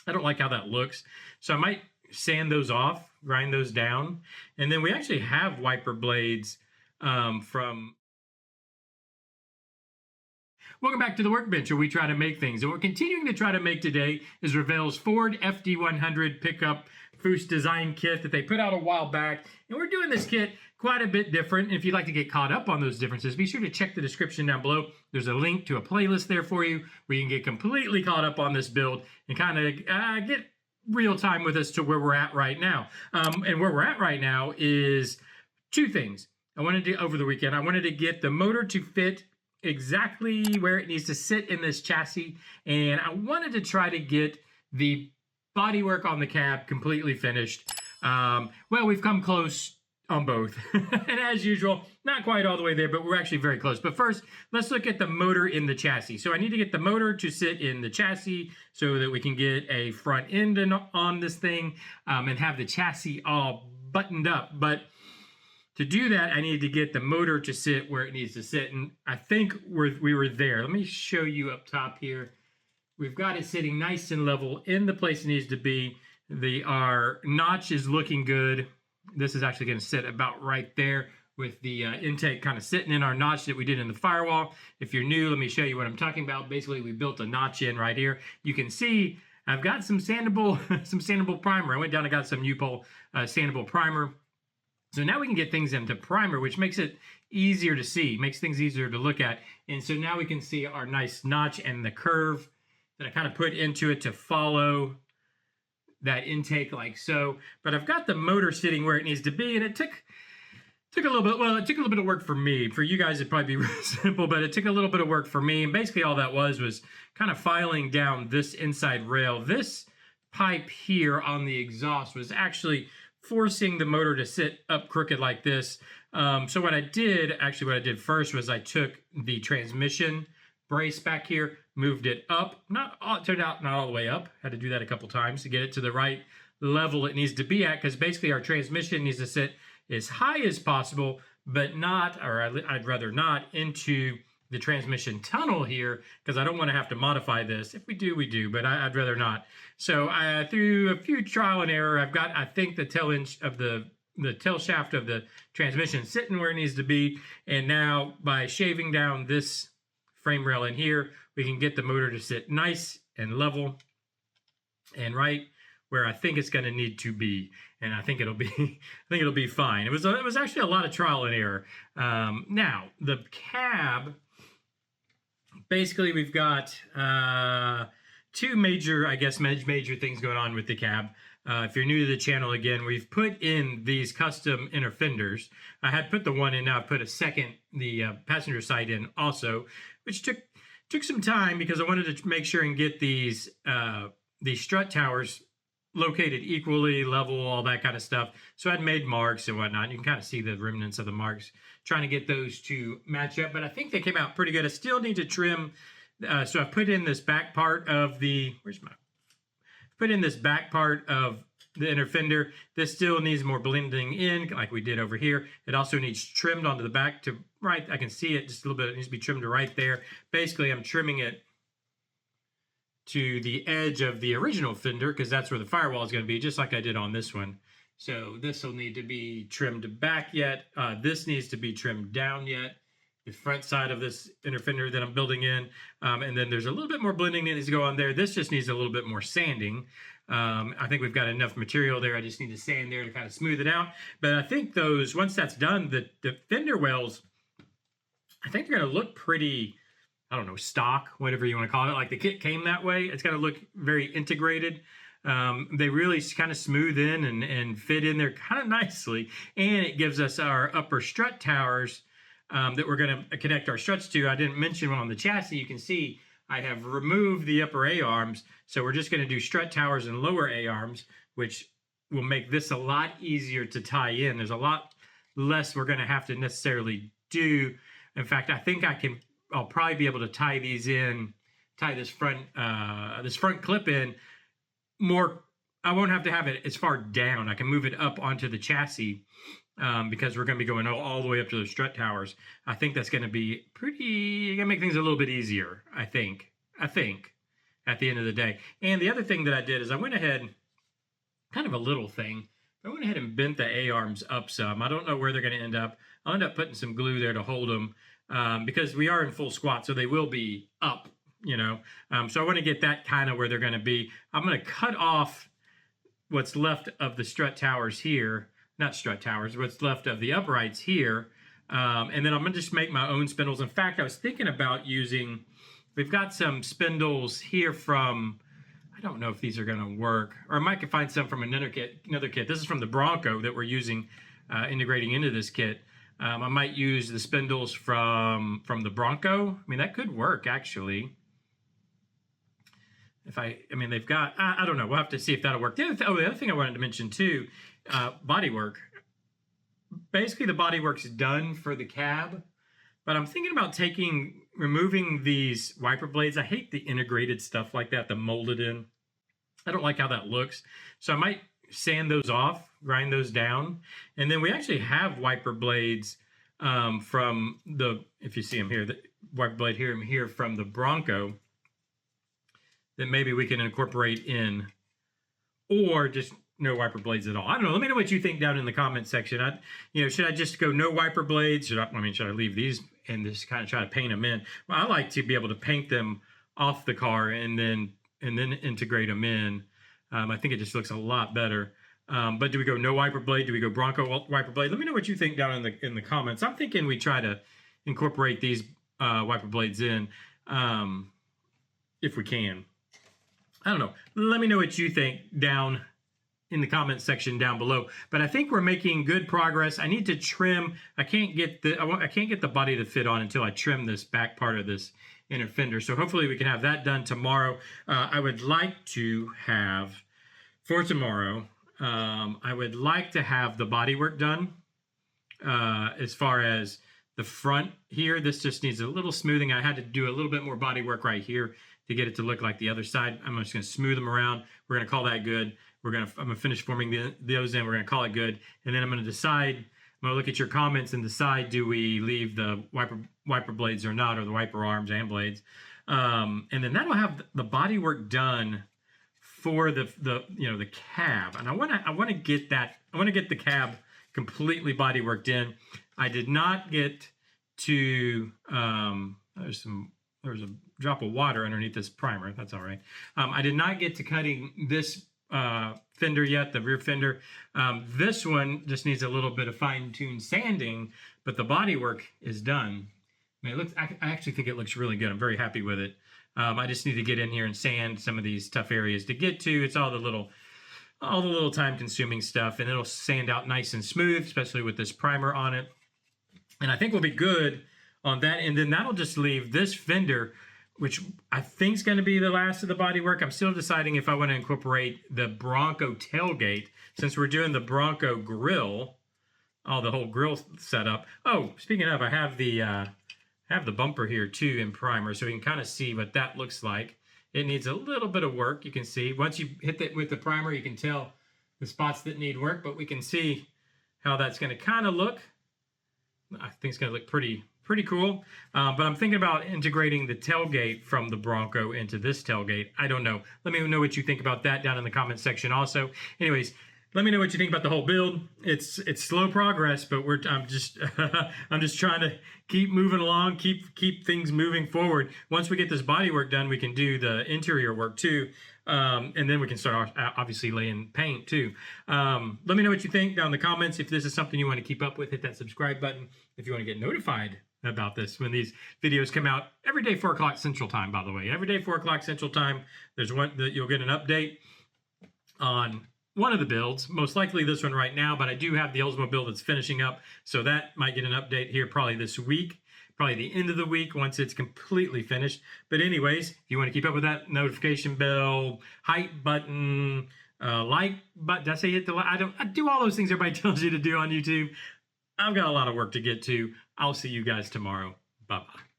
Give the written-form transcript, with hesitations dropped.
I don't like how that looks. So I might sand those off, grind those down. And then we actually have wiper blades from... Welcome back to the workbench, where we try to make things. And what we're continuing to try to make today is Revell's Ford FD-100 pickup Foose design kit that they put out a while back. And we're doing this kit quite a bit different. And if you'd like to get caught up on those differences, be sure to check the description down below. There's a link to a playlist there for you where you can get completely caught up on this build and kind of get real time with us to where we're at right now. And where we're at right now is two things. Over the weekend, I wanted to get the motor to fit exactly where it needs to sit in this chassis, and I wanted to try to get the bodywork on the cab completely finished. Well, we've come close on both, and as usual, not quite all the way there, but we're actually very close. But first, let's look at the motor in the chassis. So I need to get the motor to sit in the chassis so that we can get a front end on this thing and have the chassis all buttoned up. But to do that, I need to get the motor to sit where it needs to sit, and I think we were there. Let me show you up top here. We've got it sitting nice and level in the place it needs to be. Our notch is looking good. This is actually going to sit about right there with the intake kind of sitting in our notch that we did in the firewall. If you're new, let me show you what I'm talking about. Basically, we built a notch in right here. You can see I've got some sandable primer. I went down and got some U-Pole sandable primer. So now we can get things into primer, which makes it easier to see, makes things easier to look at. And so now we can see our nice notch and the curve that I kind of put into it to follow that intake like so. But I've got the motor sitting where it needs to be, and it took a little bit, well, it took a little bit of work for me. For you guys, it'd probably be really simple, but it took a little bit of work for me. And basically all that was kind of filing down this inside rail. This pipe here on the exhaust was actually forcing the motor to sit up crooked like this. So what I did first was I took the transmission brace back here, moved it up. Turned out not all the way up. Had to do that a couple times to get it to the right level it needs to be at, because basically our transmission needs to sit as high as possible, but not, or I'd rather not, into the transmission tunnel here, because I don't want to have to modify this. If we do, we do, but I'd rather not. So through a few trial and error, I've got, I think, the tail inch of the tail shaft of the transmission sitting where it needs to be. And now by shaving down this frame rail in here, we can get the motor to sit nice and level and right where I think it's going to need to be. And I think it'll be fine. It was actually a lot of trial and error. Now the cab, basically we've got two major, I guess, major things going on with the cab. If you're new to the channel, again, we've put in these custom inner fenders. I had put the one in, now I've put a second, the passenger side in also, which took some time because I wanted to make sure and get these strut towers located equally, level, all that kind of stuff. So I'd made marks and whatnot. You can kind of see the remnants of the marks, trying to get those to match up, but I think they came out pretty good. I still need to trim. So I've put in this back part of the, back part of the inner fender. This still needs more blending in like we did over here. It also needs trimmed onto the back to right. I can see it just a little bit. It needs to be trimmed to right there. Basically, I'm trimming it to the edge of the original fender because that's where the firewall is going to be, just like I did on this one. So this will need to be trimmed back yet. This needs to be trimmed down yet. The front side of this inner fender that I'm building in. And then there's a little bit more blending that needs to go on there. This just needs a little bit more sanding. I think we've got enough material there. I just need to sand there to kind of smooth it out. But I think those, once that's done, the fender wells, I think they're going to look pretty, I don't know, stock, whatever you want to call it. Like the kit came that way. It's going to look very integrated. They really kind of smooth in and fit in there kind of nicely. And it gives us our upper strut towers that we're going to connect our struts to. I didn't mention on the chassis. You can see I have removed the upper A-arms. So we're just going to do strut towers and lower A-arms, which will make this a lot easier to tie in. There's a lot less we're going to have to necessarily do. In fact, I think I'll probably be able to tie these in, tie this front clip in more. I won't have to have it as far down. I can move it up onto the chassis because we're going to be going all the way up to the strut towers. I think that's going to be going to make things a little bit easier, I think, at the end of the day. And the other thing that I did is I went ahead, kind of a little thing, I went ahead and bent the A-arms up some. I don't know where they're going to end up. I'll end up putting some glue there to hold them because we are in full squat, so they will be up, you know. So I want to get that kind of where they're going to be. I'm going to cut off what's left of the strut towers here, not strut towers, what's left of the uprights here. And then I'm going to just make my own spindles. In fact, I was thinking about using, we've got some spindles here from, I don't know if these are going to work, or I might find some from another kit. This is from the Bronco that we're using, integrating into this kit. I might use the spindles from the Bronco. I mean, that could work actually. I mean, they've got, I don't know. We'll have to see if that'll work. The other thing I wanted to mention too, Bodywork. Basically, the Bodywork's done for the cab, but I'm thinking about removing these wiper blades. I hate the integrated stuff like that, the molded in. I don't like how that looks. So I might sand those off, grind those down. And then we actually have wiper blades from the, if you see them here, the wiper blade here from the Bronco that maybe we can incorporate in, or just no wiper blades at all. I don't know. Let me know what you think down in the comment section. Should I just go no wiper blades? Should I leave these and just kind of try to paint them in? Well, I like to be able to paint them off the car and then integrate them in. I think it just looks a lot better. But do we go no wiper blade? Do we go Bronco wiper blade? Let me know what you think down in the comments. I'm thinking we try to incorporate these wiper blades in if we can. I don't know. Let me know what you think down in the comment section down below. But I think we're making good progress. I need to trim. I can't get the body to fit on until I trim this back part of this inner fender. So hopefully we can have that done tomorrow. I would like to have, for tomorrow, I would like to have the bodywork done. As far as the front here, this just needs a little smoothing. I had to do a little bit more bodywork right here to get it to look like the other side. I'm just going to smooth them around. We're going to call that good. I'm going to finish forming those in. We're going to call it good. And then I'm going to decide, I'm going to look at your comments and decide, do we leave the wiper blades or not, or the wiper arms and blades. And then that'll have the bodywork done for the cab. And I want to get the cab completely bodyworked in. I did not get to, there's a drop of water underneath this primer. That's all right. I did not get to cutting this fender yet, the rear fender. This one just needs a little bit of fine-tuned sanding, but the bodywork is done. I mean, I actually think it looks really good. I'm very happy with it. I just need to get in here and sand some of these tough areas to get to. It's all the little time-consuming stuff, and it'll sand out nice and smooth, especially with this primer on it. And I think we'll be good on that. And then that'll just leave this fender, which I think is going to be the last of the bodywork. I'm still deciding if I want to incorporate the Bronco tailgate, since we're doing the Bronco grill, the whole grill setup. Oh, speaking of, I have the bumper here too in primer, so we can kind of see what that looks like. It needs a little bit of work. You can see once you hit it with the primer, you can tell the spots that need work, but we can see how that's going to kind of look. I think it's going to look pretty cool. But I'm thinking about integrating the tailgate from the Bronco into this tailgate. I don't know. Let me know what you think about that down in the comment section also. Anyways, let me know what you think about the whole build. It's slow progress, but I'm just trying to keep moving along, keep things moving forward. Once we get this body work done, we can do the interior work too. And then we can start obviously laying paint too. Let me know what you think down in the comments. If this is something you want to keep up with, hit that subscribe button. If you want to get notified about this when these videos come out every day, 4 o'clock Central Time, by the way. Every day, 4 o'clock Central Time, there's one that you'll get an update on one of the builds, most likely this one right now, but I do have the Oldsmobile that's finishing up, so that might get an update here probably this week, probably the end of the week once it's completely finished. But anyways, if you want to keep up with that, notification bell, height button, like button, did I say hit the like? I do all those things everybody tells you to do on YouTube. I've got a lot of work to get to. I'll see you guys tomorrow. Bye-bye.